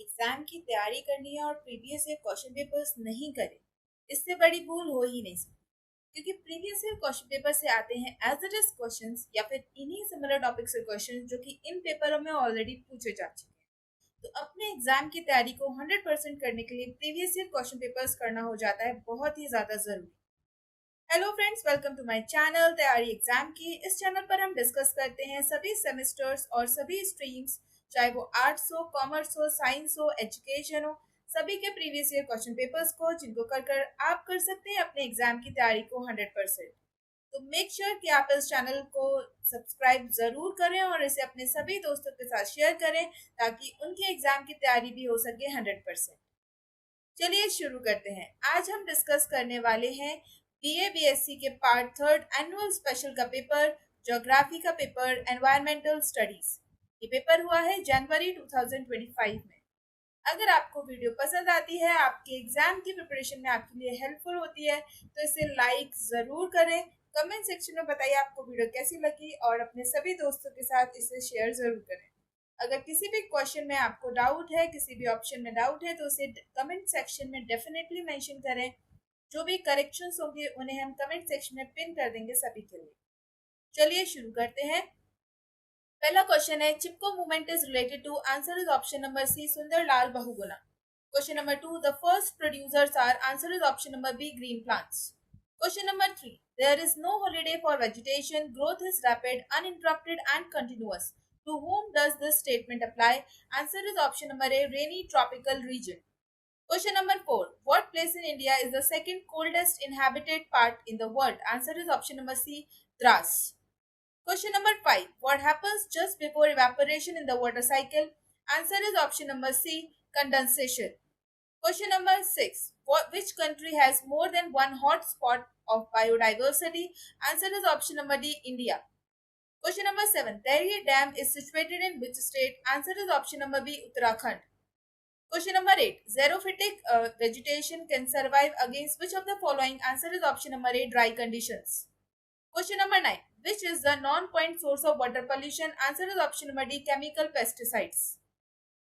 Exam की तैयारी करनी है और प्रीवियस ईयर क्वेश्चन पेपर्स नहीं करें, इससे बड़ी भूल हो ही नहीं सकती। क्योंकि प्रीवियस ईयर क्वेश्चन पेपर से आते हैं एज इट इज क्वेश्चंस या फिर इन्हीं सिमिलर टॉपिक से क्वेश्चन जो कि इन पेपरों में ऑलरेडी पूछे जा चुके हैं। तो अपने एग्जाम की तैयारी को 100% करने के लिए प्रीवियस ईयर क्वेश्चन पेपर्स करना हो जाता है बहुत ही ज्यादा जरूरी। Hello friends, welcome to my channel तैयारी एग्जाम की। इस चैनल पर हम डिस्कस करते हैं सभी सेमेस्टर्स और सभी स्ट्रीम्स, चाहे वो आर्ट्स हो, कॉमर्स हो, साइंस हो, एजुकेशन हो, सभी के प्रीवियस ईयर क्वेश्चन पेपर्स को, जिनको कर कर आप कर सकते हैं अपने एग्जाम की तैयारी को 100%। तो मेक श्योर कि आप इस चैनल को सब्सक्राइब जरूर करें और इसे अपने सभी दोस्तों के साथ शेयर करें ताकि उनके एग्जाम की तैयारी भी हो सके 100%। चलिए शुरू करते हैं। आज हम डिस्कस करने वाले हैं बीए बीएससी के पार्ट थर्ड एनुअल स्पेशल का पेपर, ज्योग्राफी का पेपर, एनवायरमेंटल स्टडीज। ये पेपर हुआ है जनवरी 2025 में। अगर आपको वीडियो पसंद आती है, आपके एग्जाम की प्रिपरेशन में आपके लिए हेल्पफुल होती है, तो इसे लाइक जरूर करें। कमेंट सेक्शन में बताइए आपको वीडियो कैसी लगी और अपने सभी दोस्तों के साथ इसे शेयर जरूर करें। अगर किसी भी क्वेश्चन में आपको डाउट है, किसी भी ऑप्शन में डाउट है, तो उसे कमेंट सेक्शन में डेफिनेटली मेंशन करें। जो भी करेक्शंस होंगे उन्हें हम कमेंट सेक्शन में पिन कर देंगे सभी के लिए। चलिए शुरू करते हैं। पहला क्वेश्चन है, Chipko movement is related to, answer is option number C Sunderlal Bahuguna. Question number 2, the first producers are, answer is option number B green plants. Question number 3, there is no holiday for vegetation, growth is rapid, uninterrupted and continuous. To whom does this statement apply? Answer is option number A, rainy tropical region. Question number 4. What place in India is the second coldest inhabited part in the world? Answer is option number C, Dras. Question number 5. What happens just before evaporation in the water cycle? Answer is option number C, condensation. Question number 6. Which country has more than one hotspot of biodiversity? Answer is option number D, India. Question number 7. Tehri Dam is situated in which state? Answer is option number B, Uttarakhand. Question number 8. Xerophytic vegetation can survive against which of the following? Answer is option number A, dry conditions. Question number 9. Which is the non-point source of water pollution? Answer is option number D, chemical pesticides.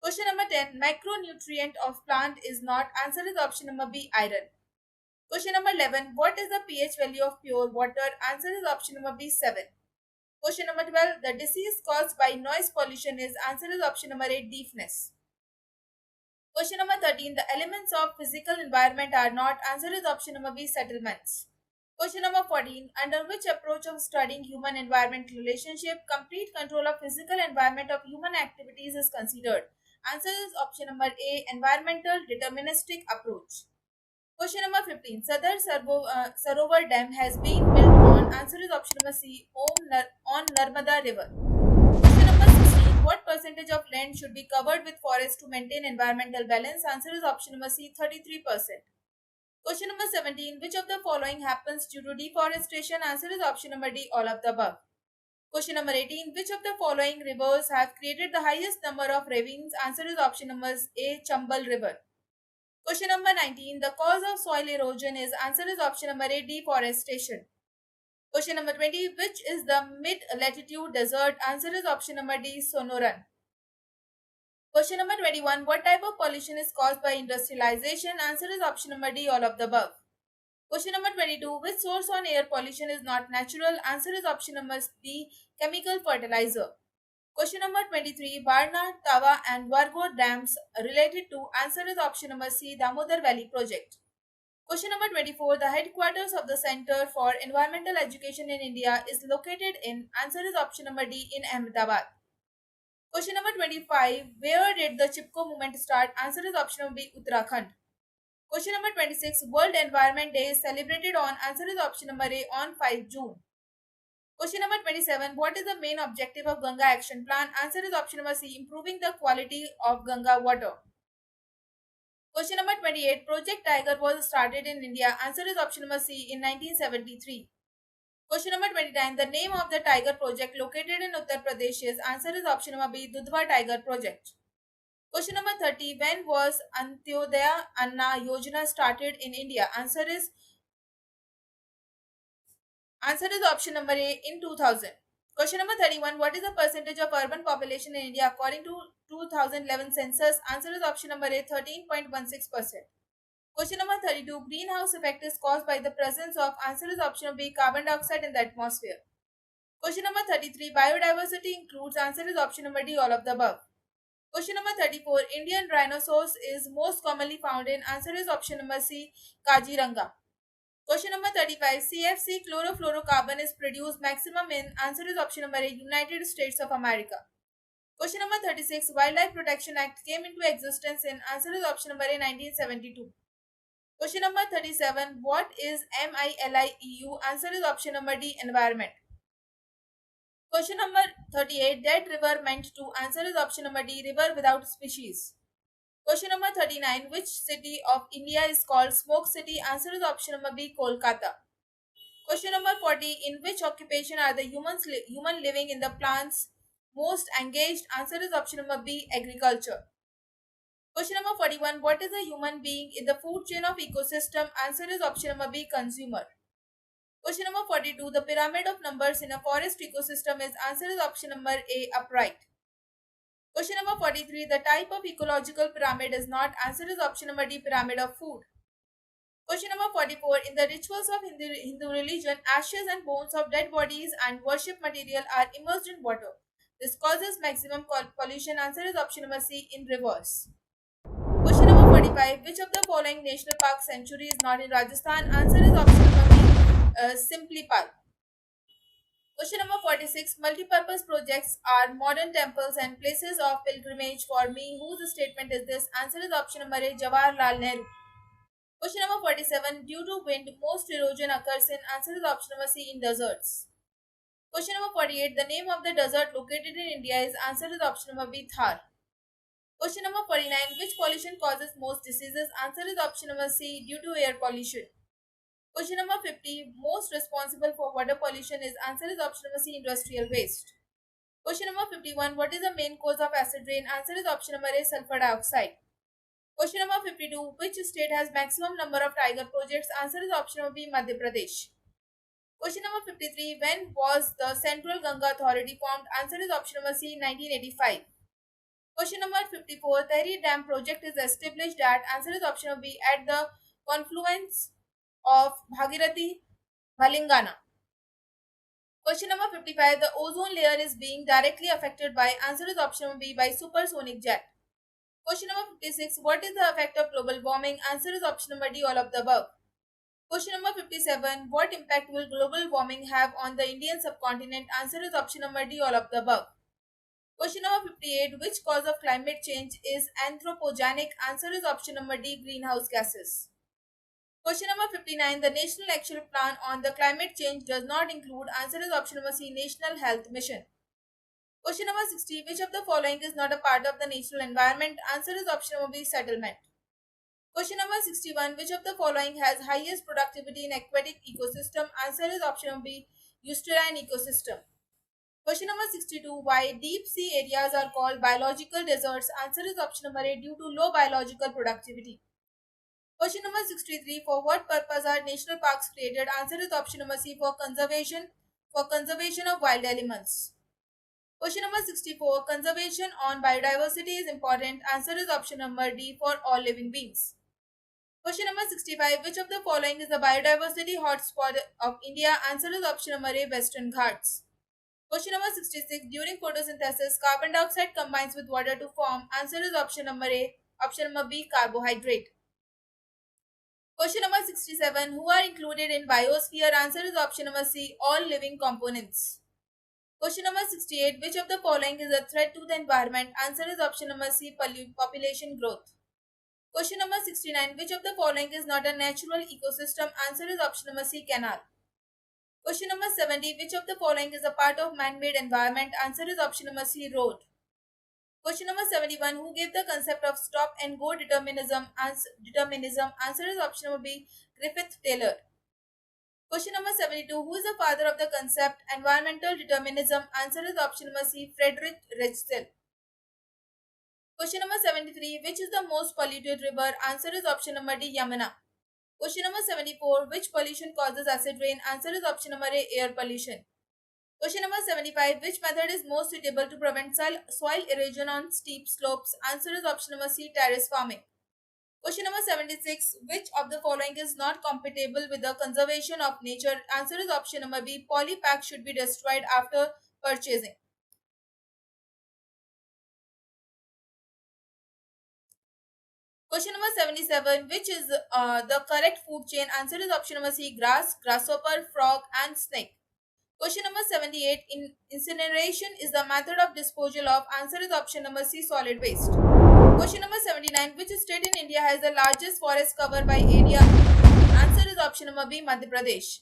Question number 10. Macronutrient of plant is not. Answer is option number B, iron. Question number 11. What is the pH value of pure water? Answer is option number B, 7. Question number 12. The disease caused by noise pollution is. Answer is option number A, deafness. Question number 13. The elements of physical environment are not. Answer is option number B, settlements. Question number 14. Under which approach of studying human environment relationship, complete control of physical environment of human activities is considered? Answer is option number A, environmental deterministic approach. Question number 15. Sadar Sarovar Dam has been built on. Answer is option number C, on Narmada River. Question number 16. What percentage of land should be covered with forest to maintain environmental balance? Answer is option number C, 33%. Question number 17. Which of the following happens due to deforestation? Answer is option number D, all of the above. Question number 18. Which of the following rivers have created the highest number of ravines? Answer is option number A, Chambal River. Question number 19. The cause of soil erosion is. Answer is option number A, deforestation. Question number 20. Which is the mid-latitude desert? Answer is option number D, Sonoran. Question number 21. What type of pollution is caused by industrialization? Answer is option number D, all of the above. Question number 22. Which source on air pollution is not natural? Answer is option number B, chemical fertilizer. Question number 23. Barna, Tawa and Vargo dams related to? Answer is option number C, Damodar Valley project. Question number 24. The headquarters of the Center for Environmental Education in India is located in? Answer is option number D, in Ahmedabad. Question number 25. Where did the Chipko movement start? Answer is option number B, Uttarakhand. Question number 26. World Environment Day is celebrated on? Answer is option number A, on 5 June. Question number 27. What is the main objective of Ganga Action Plan? Answer is option number C, improving the quality of Ganga water. Question number 28. Project Tiger was started in India. Answer is option number C, in 1973. Question number 29. The name of the Tiger project located in Uttar Pradesh is? Answer is option number B, Dudhwa Tiger project. Question number 30. When was Antyodaya Anna Yojana started in India? Answer is option number A, in 2000. Question number 31. What is the percentage of urban population in India according to 2011 census? Answer is option number A, 13.16%. Question number 32. Greenhouse effect is caused by the presence of, answer is option B, carbon dioxide in the atmosphere. Question number 33. Biodiversity includes, answer is option number D, all of the above. Question number 34. Indian rhinoceros is most commonly found in, answer is option number C, Kaziranga. Question number 35. CFC chlorofluorocarbon is produced maximum in, answer is option number A, United States of America. Question number 36. Wildlife Protection Act came into existence in, answer is option number A, 1972. Question number 37. What is MILIEU? Answer is option number D, environment. Question number 38. Dead river meant to, answer is option number D, river without species. Question number 39. Which city of India is called Smoke City? Answer is option number B, Kolkata. Question number 40. In which occupation are the human living in the plants most engaged? Answer is option number B, agriculture. Question number 41. What is a human being in the food chain of ecosystem? Answer is option number B, consumer. Question number 42. The pyramid of numbers in a forest ecosystem is, answer is option number A, upright. Question number 43. The type of ecological pyramid is not, answer is option number D, pyramid of food. Question number 44. In the rituals of Hindu religion, ashes and bones of dead bodies and worship material are immersed in water. This causes maximum pollution. Answer is option number C, in reverse. Question number 45. Which of the following national park sanctuary is not in Rajasthan? Answer is option number B, Simply Park. Question number 46. Multi-purpose projects are modern temples and places of pilgrimage for me. Whose statement is this? Answer is option number A, Jawaharlal Nehru. Question number 47. Due to wind, most erosion occurs in, answer is option number C, in deserts. Question number 48. The name of the desert located in India is, answer is option number B, Thar. Question number 49. Which pollution causes most diseases? Answer is option number C, due to air pollution. Question number 50. Most responsible for water pollution is, answer is option number C, industrial waste. Question number 51. What is the main cause of acid rain? Answer is option number A, sulfur dioxide. Question number 52. Which state has maximum number of tiger projects? Answer is option number B, Madhya Pradesh. Question number 53. When was the Central Ganga Authority formed? Answer is option number C, 1985. Question number 54. Tehri Dam project is established at, answer is option number B, at the confluence of Bhagirathi, Balingana. Question number 55. The ozone layer is being directly affected by, answer is option number B, by supersonic jet. Question number 56. What is the effect of global warming? Answer is option number D, all of the above. Question number 57. What impact will global warming have on the Indian subcontinent? Answer is option number D, all of the above. Question number 58. Which cause of climate change is anthropogenic? Answer is option number D, greenhouse gases. Question number 59. The National Action Plan on the Climate Change does not include, answer is option number C, National Health Mission. Question number 60. Which of the following is not a part of the natural environment? Answer is option number B, settlement. Question number 61. Which of the following has highest productivity in aquatic ecosystem? Answer is option number B, Eusterine ecosystem. Question number 62. Why deep sea areas are called biological deserts? Answer is option number A, due to low biological productivity. Question number 63. For what purpose are national parks created? Answer is option number C, for conservation of wild elements. Question number 64. Conservation on biodiversity is important. Answer is option number D, for all living beings. Question number 65. Which of the following is the biodiversity hotspot of India? Answer is option number A, Western Ghats. Question number 66. During photosynthesis, carbon dioxide combines with water to form, answer is option number A, option number B, carbohydrate. Question number 67. Who are included in biosphere? Answer is option number C, all living components. Question number 68. Which of the following is a threat to the environment? Answer is option number C, population growth. Question number 69. Which of the following is not a natural ecosystem? Answer is option number C, canal. Question number 70. Which of the following is a part of man-made environment? Answer is option number C, road. Question number 71. Who gave the concept of stop and go determinism? Answer is option number B, Griffith Taylor. Question number 72. Who is the father of the concept environmental determinism? Answer is option number C, Frederick Ritschl. Question number 73. Which is the most polluted river? Answer is option number D, Yamuna. Question number 74. Which pollution causes acid rain? Answer is option number A, air pollution. Question number 75. Which method is most suitable to prevent soil erosion on steep slopes? Answer is option number C, terrace farming. Question number 76. Which of the following is not compatible with the conservation of nature? Answer is option number B, polypack should be destroyed after purchasing. Question number 77. Which is the correct food chain? Answer is option number C, grass, grasshopper, frog and snake. Question number 78. Incineration is the method of disposal of. Answer is option number C, solid waste. Question number 79. Which state in India has the largest forest cover by area? Answer is option number B, Madhya Pradesh.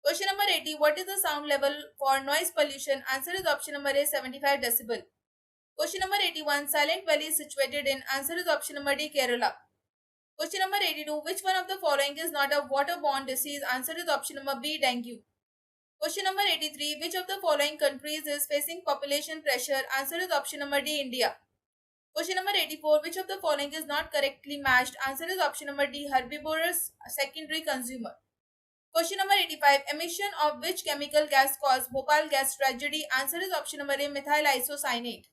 Question number 80. What is the sound level for noise pollution? Answer is option number A, 75 decibel. Question number 81. Silent Valley is situated in. Answer is option number D, Kerala. Question number 82. Which one of the following is not a waterborne disease? Answer is option number B, dengue. Question number 83. Which of the following countries is facing population pressure? Answer is option number D, India. Question number 84. Which of the following is not correctly matched? Answer is option number D, herbivorous secondary consumer. Question number 85. Emission of which chemical gas caused Bhopal gas tragedy? Answer is option number A, methyl isocyanate.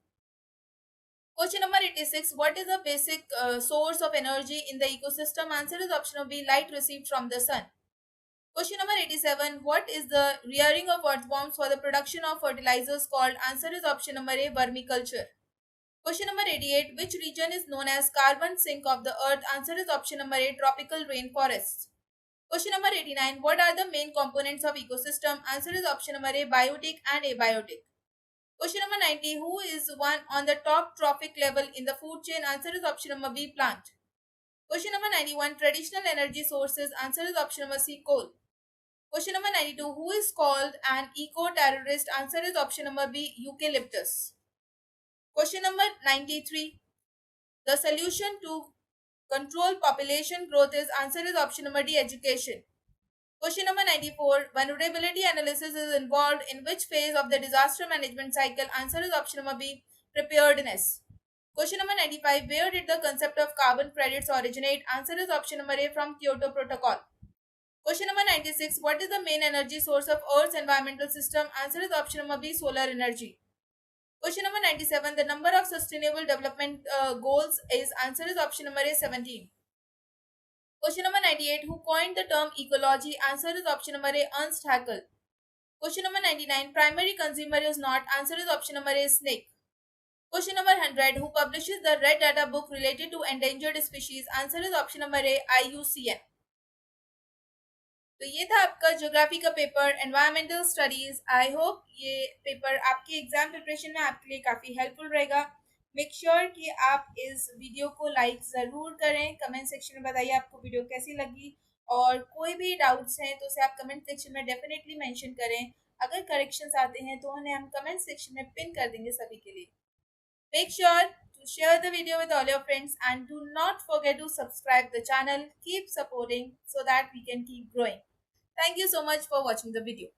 Question number 86. What is the basic source of energy in the ecosystem? Answer is option B, light received from the sun. Question number 87. What is the rearing of earthworms for the production of fertilizers called? Answer is option number A, vermiculture. Question number 88. Which region is known as carbon sink of the earth? Answer is option number A, tropical rainforests. Question number 89. What are the main components of ecosystem? Answer is option number A, biotic and abiotic. Question number 90. Who is one on the top trophic level in the food chain? Answer is option number B, plant. Question number 91. Traditional energy sources. Answer is option number C, coal. Question number 92. Who is called an eco-terrorist? Answer is option number B, eucalyptus. Question number 93. The solution to control population growth is. Answer is option number D, education. Question number 94. Vulnerability analysis is involved in which phase of the disaster management cycle? Answer is option number B, preparedness. Question number 95. Where did the concept of carbon credits originate? Answer is option number A, from Kyoto Protocol. Question number 96. What is the main energy source of Earth's environmental system? Answer is option number B, solar energy. Question number 97. The number of sustainable development goals is. Answer is option number A, 17. Question number 98. Who coined the term ecology? Answer is option number A, Ernst Haeckel. Question number 99. Primary consumer is not. Answer is option number A, snake. Question number 100. Who publishes the Red Data book related to endangered species? Answer is option number A, IUCN. तो ये था आपका geography का paper environmental studies. I hope ये paper आपके exam preparation में आपके लिए काफ़ी हेल्पफुल रहेगा। मेक श्योर कि आप इस वीडियो को लाइक ज़रूर करें। कमेंट सेक्शन में बताइए आपको वीडियो कैसी लगी, और कोई भी डाउट्स हैं तो उसे आप कमेंट सेक्शन में डेफिनेटली मेंशन करें। अगर करेक्शंस आते हैं तो उन्हें हम कमेंट सेक्शन में पिन कर देंगे सभी के लिए। Make sure to share the video with all your friends and do not forget to subscribe the channel. Keep supporting so that we can keep growing. Thank you so much for watching the video.